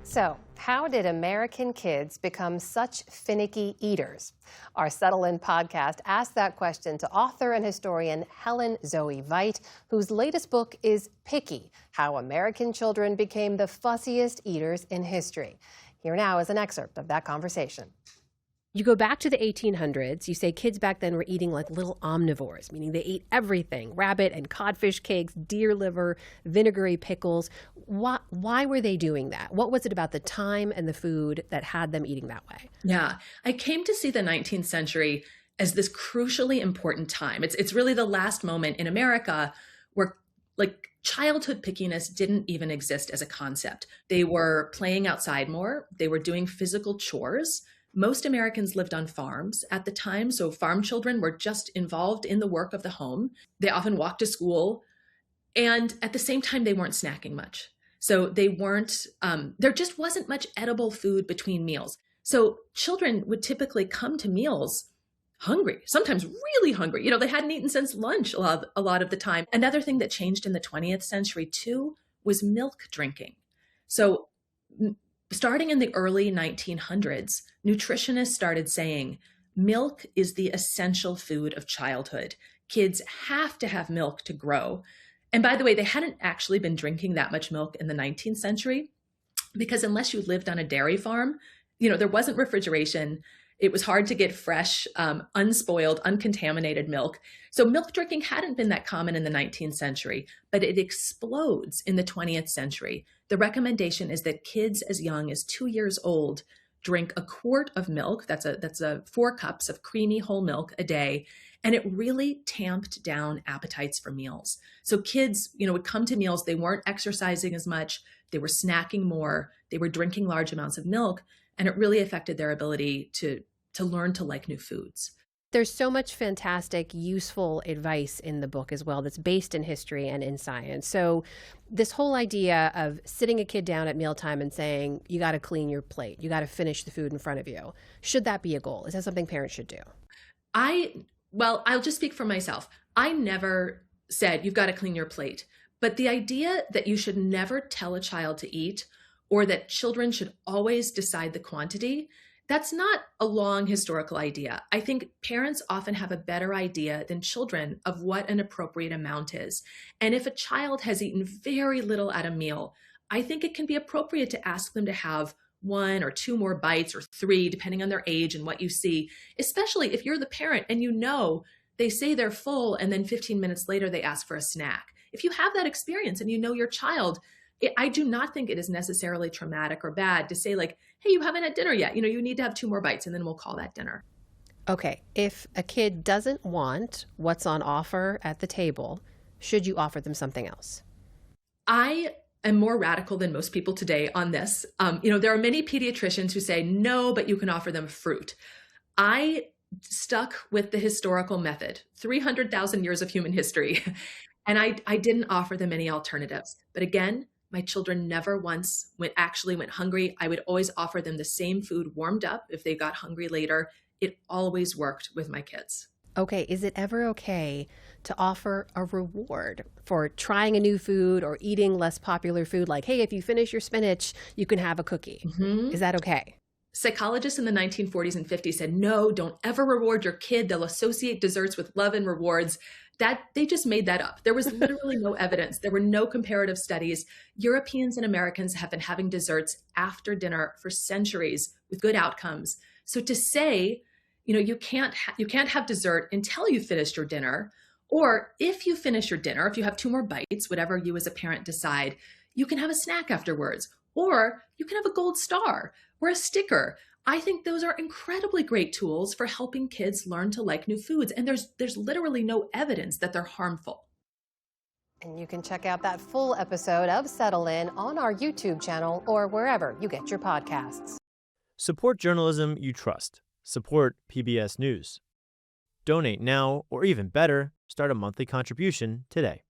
So, how did American kids become such finicky eaters? Our Settle In podcast asked that question to author and historian Helen Zoe Veit, whose latest book is Picky: How American Children Became the Fussiest Eaters in History. Here now is an excerpt of that conversation. You go back to the 1800s, you say kids back then were eating like little omnivores, meaning they ate everything: rabbit and codfish cakes, deer liver, vinegary pickles. Why were they doing that? What was it about the time and the food that had them eating that way? Yeah, I came to see the 19th century as this crucially important time. It's really the last moment in America where childhood pickiness didn't even exist as a concept. They were playing outside more. They were doing physical chores. Most Americans lived on farms at the time, so farm children were just involved in the work of the home. They often walked to school, and at the same time, they weren't snacking much. So they weren't, there just wasn't much edible food between meals. So children would typically come to meals hungry, sometimes really hungry. You know, they hadn't eaten since lunch a lot of the time. Another thing that changed in the 20th century too was milk drinking. So starting in the early 1900s, nutritionists started saying milk is the essential food of childhood. Kids have to have milk to grow. And by the way, they hadn't actually been drinking that much milk in the 19th century because unless you lived on a dairy farm, there wasn't refrigeration. It was hard to get fresh, unspoiled, uncontaminated milk. So milk drinking hadn't been that common in the 19th century, but it explodes in the 20th century. The recommendation is that kids as young as 2 years old drink a quart of milk. That's 4 cups of creamy whole milk a day. And it really tamped down appetites for meals. So kids, would come to meals. They weren't exercising as much. They were snacking more. They were drinking large amounts of milk. And it really affected their ability to learn to like new foods. There's so much fantastic, useful advice in the book as well that's based in history and in science. So this whole idea of sitting a kid down at mealtime and saying, you got to clean your plate, you got to finish the food in front of you. Should that be a goal? Is that something parents should do? I'll just speak for myself. I never said you've got to clean your plate. But the idea that you should never tell a child to eat or that children should always decide the quantity, that's not a long historical idea. I think parents often have a better idea than children of what an appropriate amount is. And if a child has eaten very little at a meal, I think it can be appropriate to ask them to have 1 or 2 more bites or 3, depending on their age and what you see, especially if you're the parent and they say they're full and then 15 minutes later they ask for a snack. If you have that experience and you know your child, I do not think it is necessarily traumatic or bad to say hey, you haven't had dinner yet. You need to have 2 more bites and then we'll call that dinner. Okay. If a kid doesn't want what's on offer at the table, should you offer them something else? I am more radical than most people today on this. There are many pediatricians who say, no, but you can offer them fruit. I stuck with the historical method, 300,000 years of human history. And I didn't offer them any alternatives. But again, my children never once went hungry. I would always offer them the same food warmed up if they got hungry later. It always worked with my kids. Okay, is it ever okay to offer a reward for trying a new food or eating less popular food? Like, hey, if you finish your spinach, you can have a cookie. Mm-hmm. Is that okay? Psychologists in the 1940s and 50s said, no, don't ever reward your kid. They'll associate desserts with love and rewards. That they just made that up. There was literally no evidence. There were no comparative studies. Europeans and Americans have been having desserts after dinner for centuries with good outcomes. So to say, you can't have dessert until you finished your dinner, or if you finish your dinner, if you have 2 more bites, whatever you as a parent decide, you can have a snack afterwards, or you can have a gold star or a sticker. I think those are incredibly great tools for helping kids learn to like new foods. And there's literally no evidence that they're harmful. And you can check out that full episode of Settle In on our YouTube channel or wherever you get your podcasts. Support journalism you trust. Support PBS News. Donate now, or even better, start a monthly contribution today.